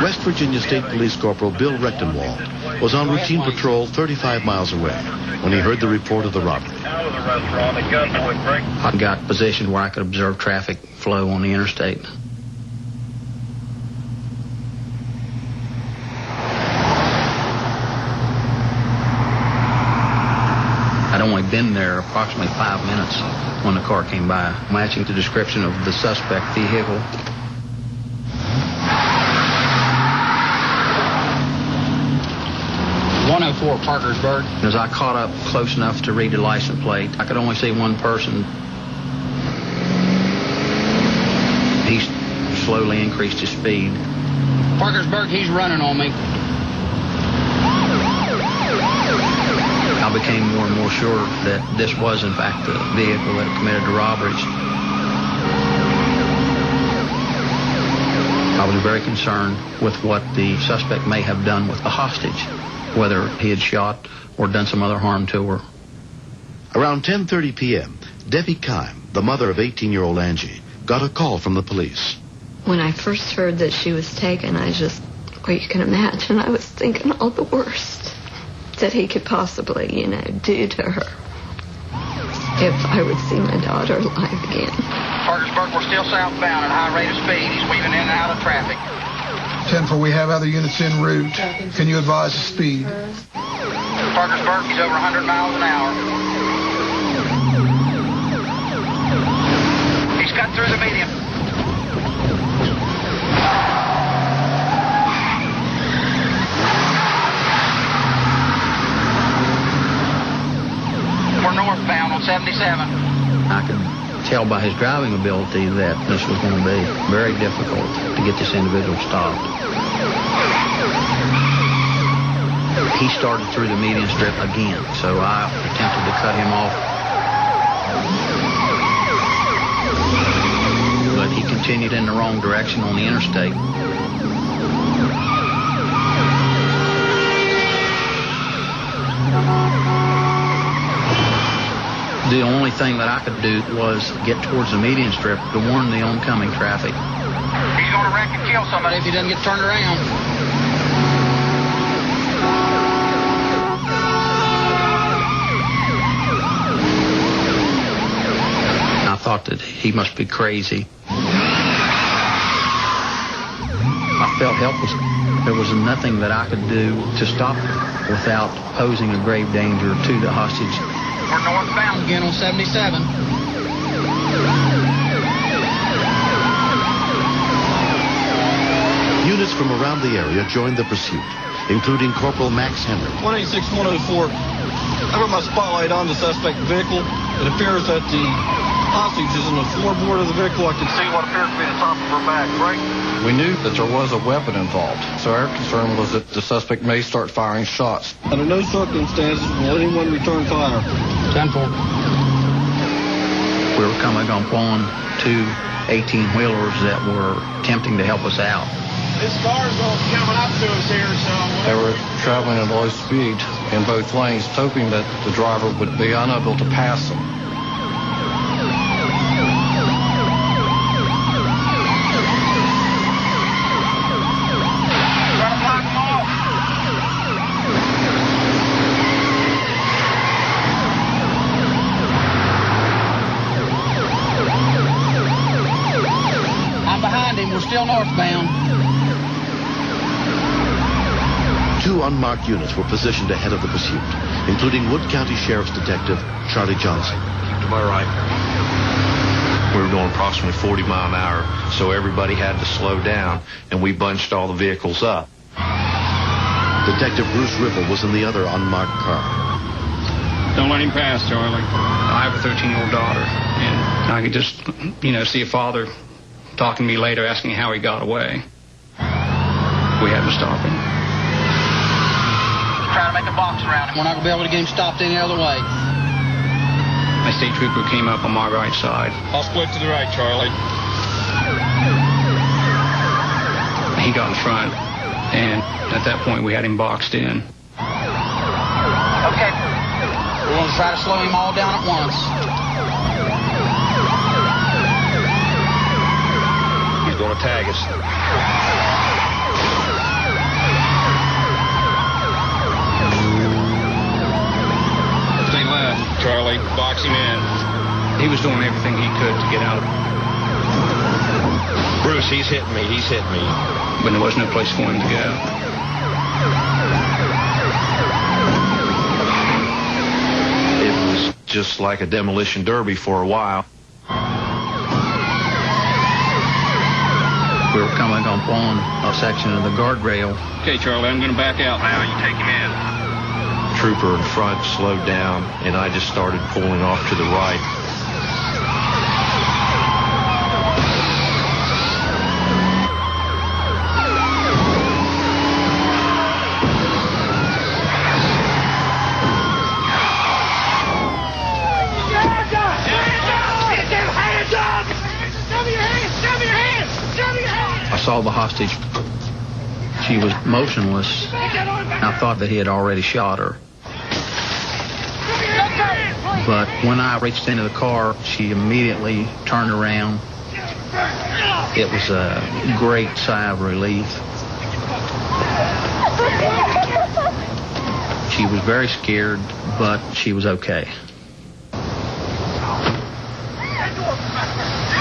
West Virginia State Police Corporal Bill Rechtenwald was on routine patrol 35 miles away when he heard the report of the robbery. I got positioned where I could observe traffic flow on the interstate. I'd only been there approximately 5 minutes when the car came by, matching the description of the suspect vehicle. .104 Parkersburg. As I caught up close enough to read the license plate, I could only see one person. He slowly increased his speed. Parkersburg, he's running on me. I became more and more sure that this was, in fact, the vehicle that had committed the robberies. I was very concerned with what the suspect may have done with the hostage, whether he had shot or done some other harm to her. Around 10:30 p.m., Debbie Kime, the mother of 18-year-old Angie, got a call from the police. When I first heard that she was taken, well, you can imagine, I was thinking all the worst that he could possibly, do to her if I would see my daughter alive again. Parkersburg, we're still southbound at high rate of speed. He's weaving in and out of traffic. 10-4, we have other units en route. Can you advise the speed? Parkersburg, he's over 100 miles an hour. He's cut through the median. We're northbound on 77. I could tell by his driving ability that this was going to be very difficult to get this individual stopped. He started through the median strip again, so I attempted to cut him off. But he continued in the wrong direction on the interstate. The only thing that I could do was get towards the median strip to warn the oncoming traffic. He's going to wreck and kill somebody if he doesn't get turned around. I thought that he must be crazy. I felt helpless. There was nothing that I could do to stop him without posing a grave danger to the hostage. We're northbound again on 77. Units from around the area joined the pursuit, including Corporal Max Henry. 186-104. I put my spotlight on the suspect vehicle. It appears that the hostage is in the floorboard of the vehicle. I can see what appears to be the top of her back, right? We knew that there was a weapon involved, so our concern was that the suspect may start firing shots. Under no circumstances will anyone return fire. 10-4. We were coming upon two 18-wheelers that were attempting to help us out. This car's coming up to us here, so... They were traveling at low speed in both lanes, hoping that the driver would be unable to pass them. We're still northbound. Two unmarked units were positioned ahead of the pursuit, including Wood County Sheriff's Detective Charlie Johnson. To my right. We were going approximately 40 miles an hour, so everybody had to slow down, and we bunched all the vehicles up. Detective Bruce Ripple was in the other unmarked car. Don't let him pass, Charlie. I have a 13-year-old daughter, and I could just, see a father talking to me later, asking how he got away. We had to stop him. Trying to make a box around him. We're not going to be able to get him stopped any other way. A state trooper came up on my right side. I'll split to the right, Charlie. He got in front, and at that point, we had him boxed in. Okay. We're going to try to slow him all down at once. He's going to tag us. Stay left, Charlie. Box him in. He was doing everything he could to get out. Bruce, he's hitting me. He's hitting me. But there was no place for him to go. It was just like a demolition derby for a while. We were coming upon a section of the guardrail. Okay, Charlie, I'm going to back out now. You take him in. Trooper in front slowed down, and I just started pulling off to the right. I saw the hostage. She was motionless. I thought that he had already shot her. But when I reached into the car, she immediately turned around. It was a great sigh of relief. She was very scared, but she was okay.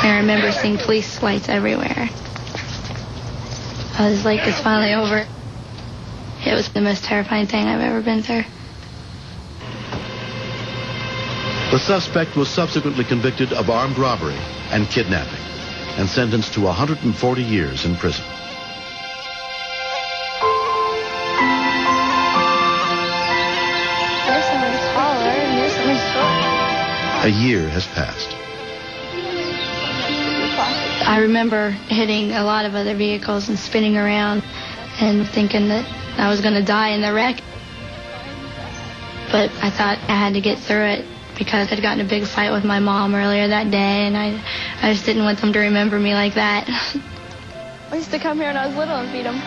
I remember seeing police lights everywhere. I was like, it's finally over. It was the most terrifying thing I've ever been through. The suspect was subsequently convicted of armed robbery and kidnapping and sentenced to 140 years in prison. There's someone taller and there's someone shorter. A year has passed. I remember hitting a lot of other vehicles and spinning around and thinking that I was going to die in the wreck. But I thought I had to get through it because I'd gotten a big fight with my mom earlier that day, and I just didn't want them to remember me like that. I used to come here when I was little and feed them.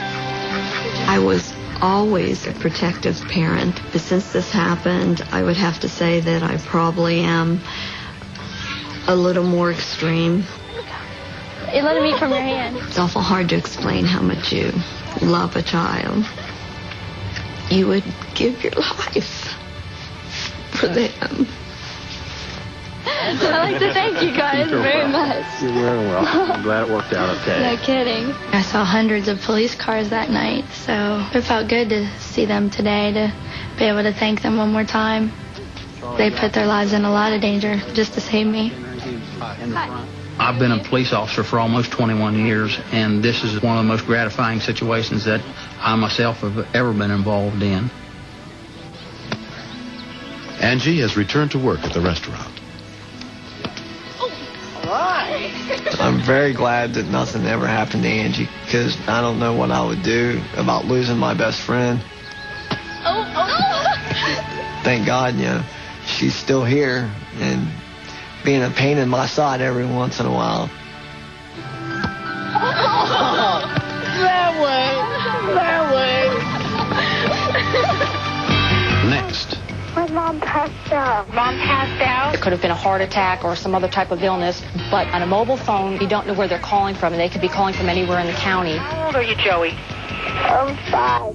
I was always a protective parent, but since this happened, I would have to say that I probably am a little more extreme. You let him eat from your hand. It's awful hard to explain how much you love a child. You would give your life for them. I'd like to thank you guys very much. You're very welcome. I'm glad it worked out okay. No kidding. I saw hundreds of police cars that night, so it felt good to see them today, to be able to thank them one more time. They put their lives in a lot of danger just to save me. Hi. I've been a police officer for almost 21 years, and this is one of the most gratifying situations that I myself have ever been involved in. Angie has returned to work at the restaurant. I'm very glad that nothing ever happened to Angie, because I don't know what I would do about losing my best friend. Thank God, she's still here and being a pain in my side every once in a while. That way. Next. My mom passed out. It could have been a heart attack or some other type of illness, but on a mobile phone, you don't know where they're calling from, and they could be calling from anywhere in the county. How old are you, Joey? I'm 5.